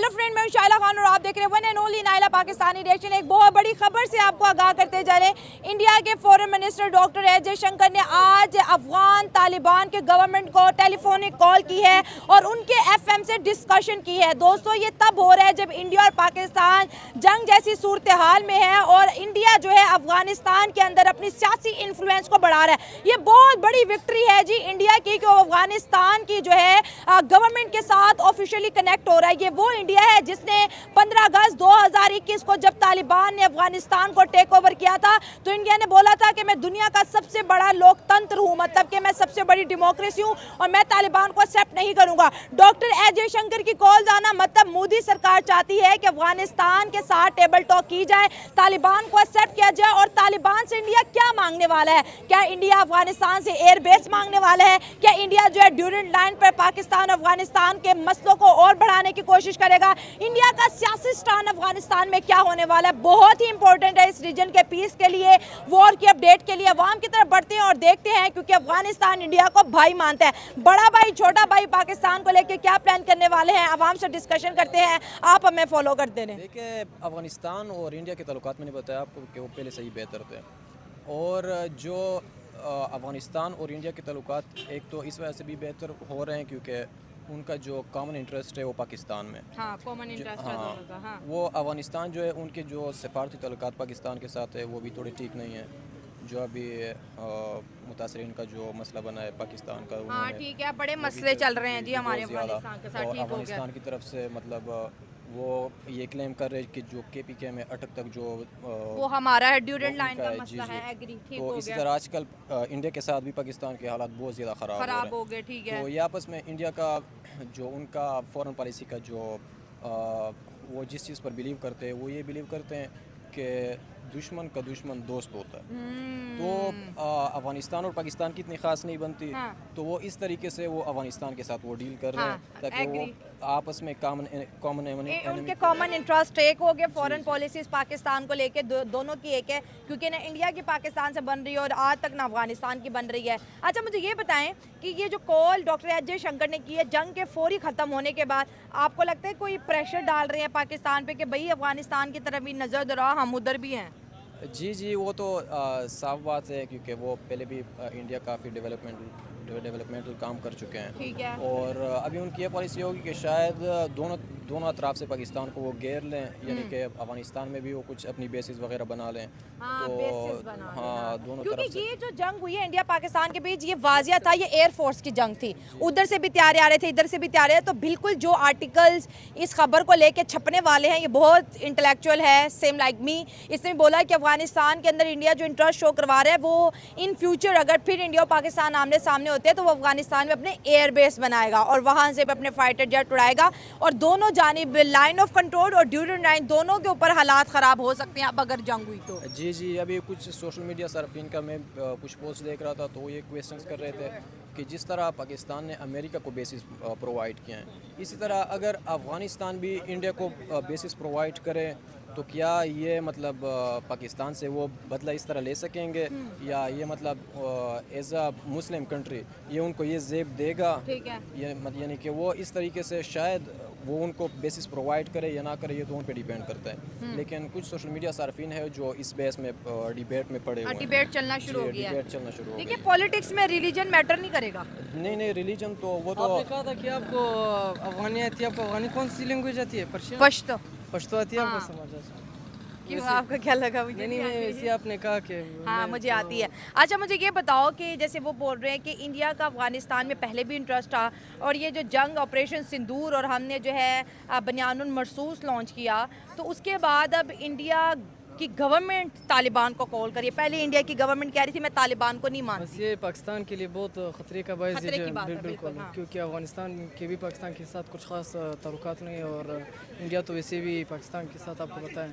Hello friend, मैं शाइला खान और आप देख रहे हैं one and only Naila Pakistani reaction. एक बहुत बड़ी खबर से आपको आगाह करते जा रहे हैं। इंडिया के foreign minister doctor S Jaishankar ने आज अफगान तालिबान के गवर्नमेंट को टेलीफोनिक कॉल की है और उनके एफएम से डिस्कशन की है। दोस्तों, ये तब हो रहा है जब इंडिया और पाकिस्तान जंग जैसी सूरत हाल में है और इंडिया जो है अफगानिस्तान के अंदर अपनी सियासी इन्फ्लुएंस को बढ़ा रहा है। ये बहुत बड़ी विक्ट्री है जी इंडिया की कि अफगानिस्तान की जो है गवर्नमेंट के साथ ऑफिशियली कनेक्ट हो रहा है। ये वो इंडिया है जिसने 15 अगस्त 2021 को जब तालिबान ने अफगानिस्तान को टेक ओवर किया था तो इंडिया ने बोला था कि मैं दुनिया का सबसे बड़ा लोकतंत्र हूं, मतलब कि मैं सबसे बड़ी डेमोक्रेसी हूं और मैं तालिबान को एक्सेप्ट नहीं करूंगा। डॉक्टर एस जयशंकर की कॉल आना मतलब मोदी सरकार चाहती है कि अफगानिस्तान के साथ टेबल टॉक की जाए, तालिबान को एक्सेप्ट किया जाए। और तालिबान से इंडिया क्या मांगने वाला है? क्या इंडिया अफगानिस्तान से एयर बेस मांगने वाला है? क्या इंडिया जो है ड्यूरेंट लाइन पर पाकिस्तान अफगानिस्तान के मसलों को और बढ़ाने की कोशिश करेगा? इंडिया का सियासी स्टैंड अफगानिस्तान में क्या होने वाला है? बहुत ही इंपॉर्टेंट है इस रीजन के पीस के लिए, वॉर की अपडेट के लिए। अवाम की तरफ बढ़ते हैं और देखते हैं, क्योंकि अफगानिस्तान इंडिया को भाई मानता है। बड़ा भाई छोटा भाई पाकिस्तान को लेकर क्या प्लान करने वाले हैं, अवाम से डिस्कशन करते हैं। आप हमें फॉलो करते रहें। देखिए, अफगानिस्तान और इंडिया के ताल्लुकात मैंने बताया आपको कि वो पहले से ही बेहतर थे। और जो अफगानिस्तान और इंडिया के ताल्लुकात एक तो इस वजह से भी बेहतर हो रहे हैं क्योंकि उनका जो कॉमन इंटरेस्ट है वो पाकिस्तान में। हाँ, कॉमन इंटरेस्ट है दोनों का। हाँ। वो अफगानिस्तान जो है उनके जो सफारती ताल्लुकात पाकिस्तान के साथ है वो भी थोड़े ठीक नहीं है। जो अभी मुतासरीन का जो मसला बना है पाकिस्तान का, हाँ ठीक है, बड़े मसले चल रहे हैं जी हमारे अफगानिस्तान के साथ। और ठीक हो गया। अफगानिस्तान की तरफ से मतलब वो ये क्लेम कर रहे हैं कि जो KPK में अटक तक जो वो हमारा है, ड्यूरेंट लाइन का जी, मसला जी। है। एग्री, ठीक तो हो इसी गया। तरह आजकल इंडिया के साथ भी पाकिस्तान के हालात बहुत ज़्यादा ख़राब हो गए। ठीक है। तो ये आपस में इंडिया का जो उनका फॉरेन पॉलिसी का जो वो जिस चीज़ पर बिलीव करते हैं वो ये बिलीव करते हैं कि दुश्मन का दुश्मन दोस्त होता है। तो अफगानिस्तान और पाकिस्तान की इतनी खास नहीं बनती। हाँ। तो वो इस तरीके से वो अफगानिस्तान के साथ वो डील कर रहे हैं ताकि वो आपस में कॉमन उनके कॉमन इंटरेस्ट एक हो गए। फॉरेन पॉलिसीज पाकिस्तान को लेके दोनों की एक है, क्योंकि ना इंडिया की पाकिस्तान से बन रही है और आज तक ना अफगानिस्तान की बन रही है। अच्छा, मुझे ये बताएं कि ये जो कॉल डॉक्टर एस जयशंकर ने की है जंग के फौरी ख़त्म होने के बाद, आपको लगता है कोई प्रेशर डाल रहे हैं पाकिस्तान पे कि भाई अफगानिस्तान की तरफ भी नज़र दौड़ा, हम उधर भी हैं? जी, वो तो साफ बात है क्योंकि वो पहले भी इंडिया काफ़ी डेवलपमेंटल काम कर चुके हैं। ठीक है। और अभी उनकी ये पॉलिसी होगी कि शायद दोनों अतराफ से पाकिस्तान को वो घेर लें, यानी कि अफगानिस्तान में भी वो कुछ अपनी बेसिस वगैरह बना लें। हाँ, तो बेसिस बना लें, हाँ, दोनों क्योंकि तरफ से ये जो जंग हुई है इंडिया पाकिस्तान के बीच, ये वाजिया था, ये एयरफोर्स की जंग थी। उधर से भी तैयारे आ रहे थे, इधर से भी तैयारे। तो बिल्कुल जो आर्टिकल्स इस खबर को लेके छपने वाले हैं ये बहुत इंटेलेक्चुअल है, सेम लाइक मी। इसने बोला कि अफगानिस्तान के अंदर इंडिया जो इंटरेस्ट शो करवा रहा है वो इन फ्यूचर अगर फिर इंडिया और पाकिस्तान आमने सामने होते हैं तो वो अफगानिस्तान में अपने एयर बेस बनाएगा और वहाँ से अपने फाइटर जेट उड़ाएगा और दोनों जानिब लाइन ऑफ कंट्रोल और ड्यूरेंट लाइन दोनों के ऊपर हालात ख़राब हो सकते हैं अब अगर जंग हुई तो। जी, अभी कुछ सोशल मीडिया सार्फिन का मैं कुछ पोस्ट देख रहा था तो वो ये क्वेश्चंस कर रहे थे कि जिस तरह पाकिस्तान ने अमेरिका को बेसिस प्रोवाइड किए हैं, इसी तरह अगर अफ़गानिस्तान भी इंडिया को बेसिस प्रोवाइड करे तो क्या ये मतलब पाकिस्तान से वो बदला इस तरह ले सकेंगे या ये मतलब एज अ मुस्लिम कंट्री ये उनको ये ज़ेब देगा? ठीक है। ये यानी कि वो इस तरीके से शायद वो उनको बेसिस प्रोवाइड करे या ना करे, ये तो उन पे डिपेंड करता है। लेकिन कुछ सोशल मीडिया सार्फिन है जो इस बेस में डिबेट में पड़े हुए हैं। डिबेट चलना शुरू हो गया है। डिबेट चलना शुरू हो गया। देखिए, पॉलिटिक्स में रिलीजन मैटर नहीं करेगा। नहीं, रिलीजन तो वो तो आपने कहा था कि आपको अफगानी आती है। आपको अफगानी कौन सी लैंग्वेज आती है? पश्तो। पश्तो आती है? आपको समझ आता है? क्यों, आपका क्या लगा? मुझे नहीं, वैसे आपने कहा कि हाँ, मुझे आती है। अच्छा, मुझे ये बताओ कि जैसे वो बोल रहे हैं कि इंडिया का अफगानिस्तान में पहले भी इंटरेस्ट था और ये जो जंग ऑपरेशन सिंदूर और हमने जो है बनियानुल मरसूस लॉन्च किया तो उसके बाद अब इंडिया की गवर्नमेंट तालिबान को कॉल करिए। पहले इंडिया की गवर्नमेंट कह रही थी मैं तालिबान को नहीं बस मानती। ये पाकिस्तान के लिए बहुत ख़तरे का बायस खतरे की बात है, बिल्कुल, बिल्कुल, हाँ। क्योंकि अफगानिस्तान के भी पाकिस्तान के साथ कुछ ख़ास ताल्लुकात नहीं है और इंडिया तो वैसे भी पाकिस्तान के साथ आपको बताएं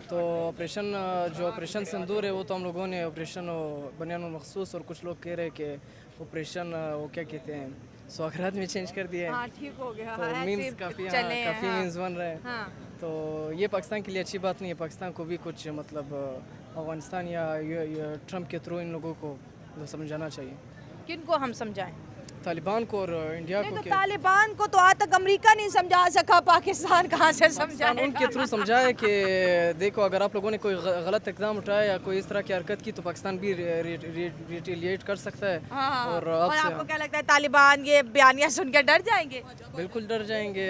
तो ऑपरेशन सिंदूर है वो तो हम लोगों ने ऑपरेशन बनियानुल मखसूस और कुछ लोग कह रहे हैं कि ऑपरेशन वो क्या कहते हैं स्वागरात में चेंज कर दिया है। हाँ, ठीक हो गया। तो मीन्स काफ़ी मीन्स बन रहे हैं। हाँ। तो ये पाकिस्तान के लिए अच्छी बात नहीं है। पाकिस्तान को भी कुछ मतलब अफगानिस्तान या ट्रम्प के थ्रू इन लोगों को समझाना चाहिए। किनको हम समझाएं? तालिबान को और इंडिया नहीं को तो कि तालिबान को तो आज तक अमेरिका नहीं समझा सका, पाकिस्तान कहाँ से पाकिस्तान समझाएगा? उनके थ्रू समझाए कि देखो अगर आप लोगों ने कोई गलत इकदाम उठाया या कोई इस तरह की हरकत की तो पाकिस्तान भी रिटेलिएट कर सकता है। हाँ, और और आपको क्या लगता है तालिबान ये बयानिया सुन के डर जाएंगे? बिल्कुल डर जाएंगे।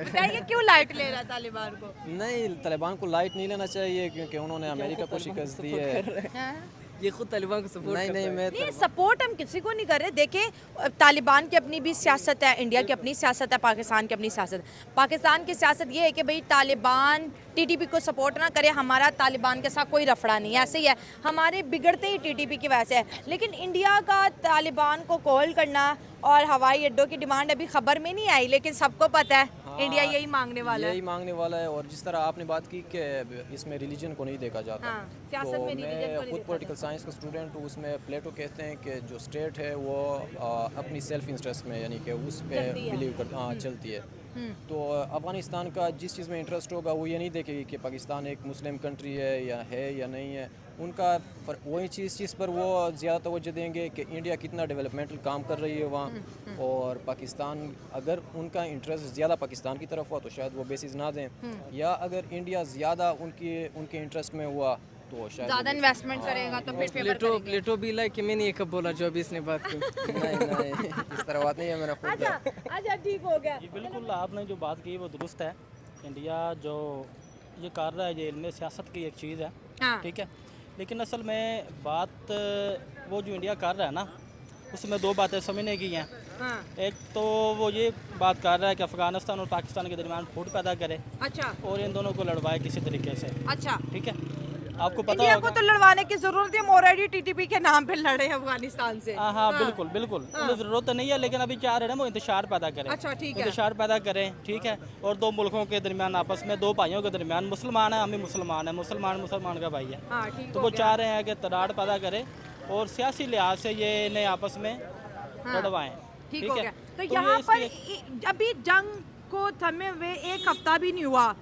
बताइए क्यों लाइट ले रहा है तालिबान को? नहीं, तालिबान को लाइट नहीं लेना चाहिए क्योंकि उन्होंने अमेरिका को शिकस्त दी है। हाँ? ये खुद तालिबान को सपोर्ट नहीं नहीं, मैं नहीं, सपोर्ट हम किसी को नहीं कर रहे। देखिए तालिबान की अपनी भी सियासत है, इंडिया की अपनी सियासत है, पाकिस्तान की अपनी सियासत है। पाकिस्तान की सियासत ये है कि भाई तालिबान टीटीपी को सपोर्ट ना करे, हमारा तालिबान के साथ कोई रफड़ा नहीं है, ऐसे ही है, हमारे बिगड़ते ही टीटीपी की वजह से है। लेकिन इंडिया का तालिबान को कॉल करना और हवाई अड्डों की डिमांड अभी खबर में नहीं आई, लेकिन सबको पता है इंडिया यही मांगने वाला है। यही मांगने वाला है। और जिस तरह आपने बात की कि इसमें रिलीजन को नहीं देखा जाता, हाँ, सियासत तो में religion को मैं नहीं खुद देखा पॉलिटिकल साइंस का स्टूडेंट हूँ। उसमें प्लेटो कहते हैं कि जो स्टेट है वो अपनी सेल्फ इंटरेस्ट में यानी कि उस पर बिलीव कर चलती है। तो अफ़गानिस्तान का जिस चीज़ में इंटरेस्ट होगा वो ये नहीं देखेगी कि पाकिस्तान एक मुस्लिम कंट्री है या नहीं है। उनका वही चीज़ पर वो ज़्यादा तवज्जो देंगे कि इंडिया कितना डेवलपमेंटल काम कर रही है वहाँ, और पाकिस्तान अगर उनका इंटरेस्ट ज़्यादा पाकिस्तान की तरफ हुआ तो शायद वो बेसिस ना दें, या अगर इंडिया ज़्यादा उनके इंटरेस्ट में हुआ तो शायद ज़्यादा इन्वेस्टमेंट करेगा तो फिर फेवर करेंगे। प्लेटो भी लाइक कि मैंने ये कब बोला जो अभी इसने बात की। नहीं इस तरह बात नहीं है। मैंने खुद अच्छा ठीक हो गया। जी बिल्कुल, आपने जो बात की वो दुरुस्त है। इंडिया जो ये कर रहा है ये इनमें सियासत की एक चीज़ है, हाँ। ठीक है। लेकिन असल में बात वो जो इंडिया कर रहा है ना उसमें दो बातें समझने की हैं। हाँ। एक तो वो ये बात कर रहा है कि अफ़गानिस्तान और पाकिस्तान के दरमियान फूट पैदा करे अच्छा और इन दोनों को लड़वाए किसी तरीके से, अच्छा। ठीक है। आपको पता इंडिया को होगा तो लड़वाने की जरूरत है, हम ऑलरेडी टीटीपी के नाम पे लड़े हैं अफगानिस्तान से। हाँ बिल्कुल बिल्कुल, उन्हें ज़रूरत नहीं है, लेकिन अभी क्या रहे हैं वो इंतशार पैदा करें। अच्छा ठीक है। इंतशार पैदा करें, ठीक है। और दो मुल्कों के दरमियान आपस में, दो भाइयों के दरमियान, मुसलमान है हम भी मुसलमान है, मुसलमान का भाई है, हाँ ठीक तो वो चाह रहे हैं कि तराड़ पैदा करें और सियासी लिहाज से ये इन्हें आपस में लड़वाएं, ठीक हो है। गया। तो ये यहाँ पर इसलिए- अभी जंग को थमे हुए एक हफ्ता भी नहीं हुआ,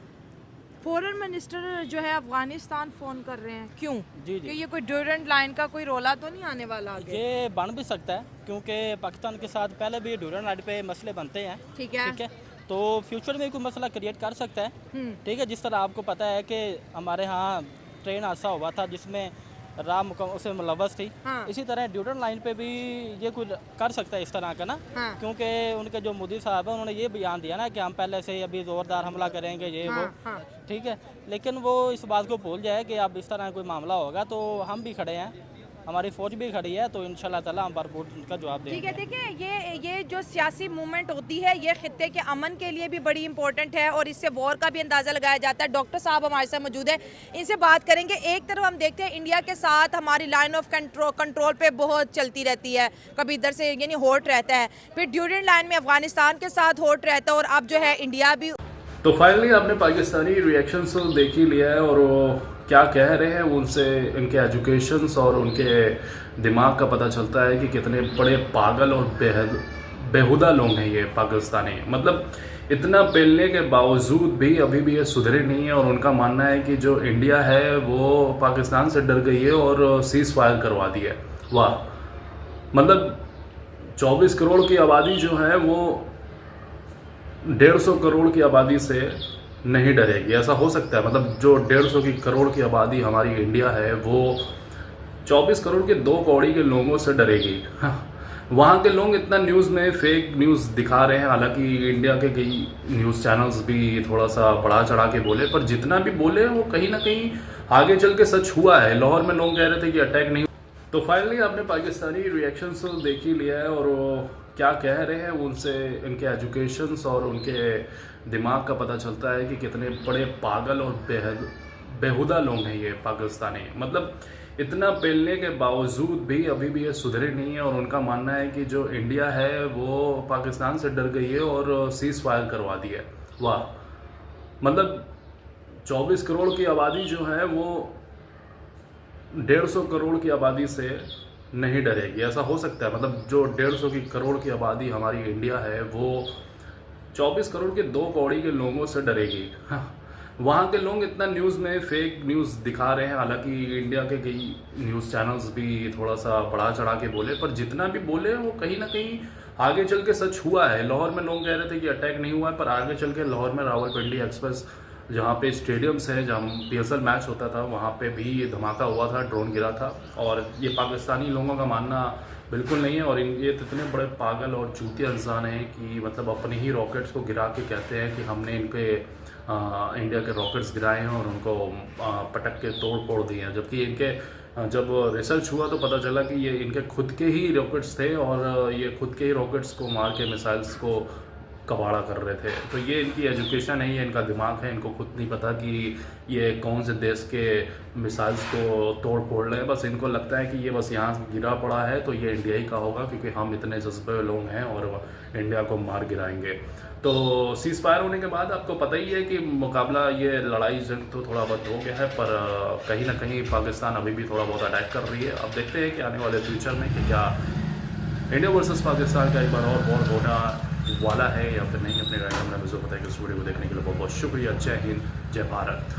फॉरेन मिनिस्टर जो है अफगानिस्तान फोन कर रहे हैं, क्यों? जी कि ये कोई ड्यूरेंट लाइन का कोई रोला तो नहीं आने वाला आगे? ये बन भी सकता है क्योंकि पाकिस्तान के साथ पहले भी ड्यूरेंट लाइन पे मसले बनते हैं, ठीक है। ठीक है। तो फ्यूचर में कोई मसला क्रिएट कर सकता है, ठीक है। जिस तरह आपको पता है कि हमारे यहाँ ट्रेन हादसा हुआ था जिसमें राम उसे मुलव्वस थी, हाँ। इसी तरह ड्यूरेंट लाइन पे भी ये कुछ कर सकता है इस तरह का ना, हाँ। क्योंकि उनके जो मोदी साहब है उन्होंने ये बयान दिया ना कि हम पहले से अभी ज़ोरदार हमला करेंगे ये वो, हाँ। ठीक है। लेकिन वो इस बात को भूल जाए कि अब इस तरह कोई मामला होगा तो हम भी खड़े हैं, हमारी फौज भी खड़ी है, तो इंशाल्लाह ताला हम भरपूर उनका जवाब ठीक है। देंगे। देखिए ये जो सियासी मूवमेंट होती है ये खित्ते के अमन के लिए भी बड़ी इंपॉर्टेंट है और इससे वॉर का भी अंदाज़ा लगाया जाता है। डॉक्टर साहब हमारे साथ मौजूद है, इनसे बात करेंगे। एक तरफ हम देखते हैं इंडिया के साथ हमारी लाइन ऑफ कंट्रोल पे बहुत चलती रहती है, कभी इधर से यानी होट रहता है, फिर ड्यूरेंट लाइन में अफगानिस्तान के साथ होट रहता है, और अब जो है इंडिया भी। तो फाइनली आपने पाकिस्तानी रिएक्शंस तो देख ही लिया है और वो क्या कह रहे हैं, उनसे इनके एजुकेशंस और उनके दिमाग का पता चलता है कि कितने बड़े पागल और बेहुदा लोग हैं ये पाकिस्तानी। मतलब इतना पेलने के बावजूद भी अभी भी ये सुधरे नहीं है और उनका मानना है कि जो इंडिया है वो पाकिस्तान से डर गई है और सीज़ फायर करवा दी है। वाह, मतलब 24 करोड़ की आबादी जो है वो 150 करोड़ की आबादी से नहीं डरेगी, ऐसा हो सकता है? मतलब जो 150 करोड़ की आबादी हमारी इंडिया है वो 24 करोड़ के 2 कौड़ी के लोगों से डरेगी। वहाँ के लोग इतना न्यूज़ में फेक न्यूज़ दिखा रहे हैं, हालांकि इंडिया के कई न्यूज़ चैनल्स भी थोड़ा सा बढ़ा चढ़ा के बोले, पर जितना भी बोले वो कहीं ना कहीं आगे चल के सच हुआ है। लाहौर में लोग कह रहे थे कि अटैक नहीं। तो फाइनली आपने पाकिस्तानी रिएक्शंस तो देख ही लिया है और वो क्या कह रहे हैं, उनसे इनके एजुकेशंस और उनके दिमाग का पता चलता है कि कितने बड़े पागल और बेहुदा लोग हैं ये पाकिस्तानी। मतलब इतना पेलने के बावजूद भी अभी भी ये सुधरे नहीं है और उनका मानना है कि जो इंडिया है वो पाकिस्तान से डर गई है और सीज़ फायर करवा दी है। वाह, मतलब 24 करोड़ की आबादी जो है वो 150 करोड़ की आबादी से नहीं डरेगी, ऐसा हो सकता है? मतलब जो 150 करोड़ की आबादी हमारी इंडिया है वो 24 करोड़ के 2 कौड़ी के लोगों से डरेगी। वहाँ के लोग इतना न्यूज़ में फेक न्यूज़ दिखा रहे हैं, हालांकि इंडिया के कई न्यूज़ चैनल्स भी थोड़ा सा बढ़ा चढ़ा के बोले, पर जितना भी बोले वो कहीं ना कहीं आगे चल के सच हुआ है। लाहौर में लोग कह रहे थे कि अटैक नहीं हुआ है, पर आगे चल के लाहौर में रावलपिंडी एक्सप्रेस जहाँ पे स्टेडियम्स है, जहाँ PSL मैच होता था, वहाँ पे भी ये धमाका हुआ था, ड्रोन गिरा था। और ये पाकिस्तानी लोगों का मानना बिल्कुल नहीं है, और ये इतने बड़े पागल और चूतिया इंसान हैं कि मतलब अपने ही रॉकेट्स को गिरा के कहते हैं कि हमने इनके इंडिया के रॉकेट्स गिराए हैं और उनको पटक के तोड़ फोड़ दिए हैं। जबकि इनके जब रिसर्च हुआ तो पता चला कि ये इनके खुद के ही रॉकेट्स थे, और ये खुद के ही रॉकेट्स को मार के मिसाइल्स को कबाड़ा कर रहे थे। तो ये इनकी एजुकेशन है, ये इनका दिमाग है, इनको खुद नहीं पता कि ये कौन से देश के मिसाइल्स को तोड़ फोड़ रहे हैं। बस इनको लगता है कि ये बस यहाँ गिरा पड़ा है तो ये इंडिया ही का होगा, क्योंकि हम इतने जज्बे लोग हैं और इंडिया को मार गिराएंगे। तो सीज़ फायर होने के बाद आपको पता ही है कि मुकाबला, ये लड़ाई जंग तो थोड़ा बहुत हो गया है, पर कहीं ना कहीं पाकिस्तान अभी भी थोड़ा बहुत अटैक कर रही है। अब देखते हैं कि आने वाले फ्यूचर में कि क्या इंडिया वर्सेस पाकिस्तान का एक बार और वॉर होना वाला है या फिर नहीं। अपने राय में मुझे बताया कि इस वीडियो को देखने के लिए बहुत बहुत शुक्रिया। जय हिंद, जय भारत।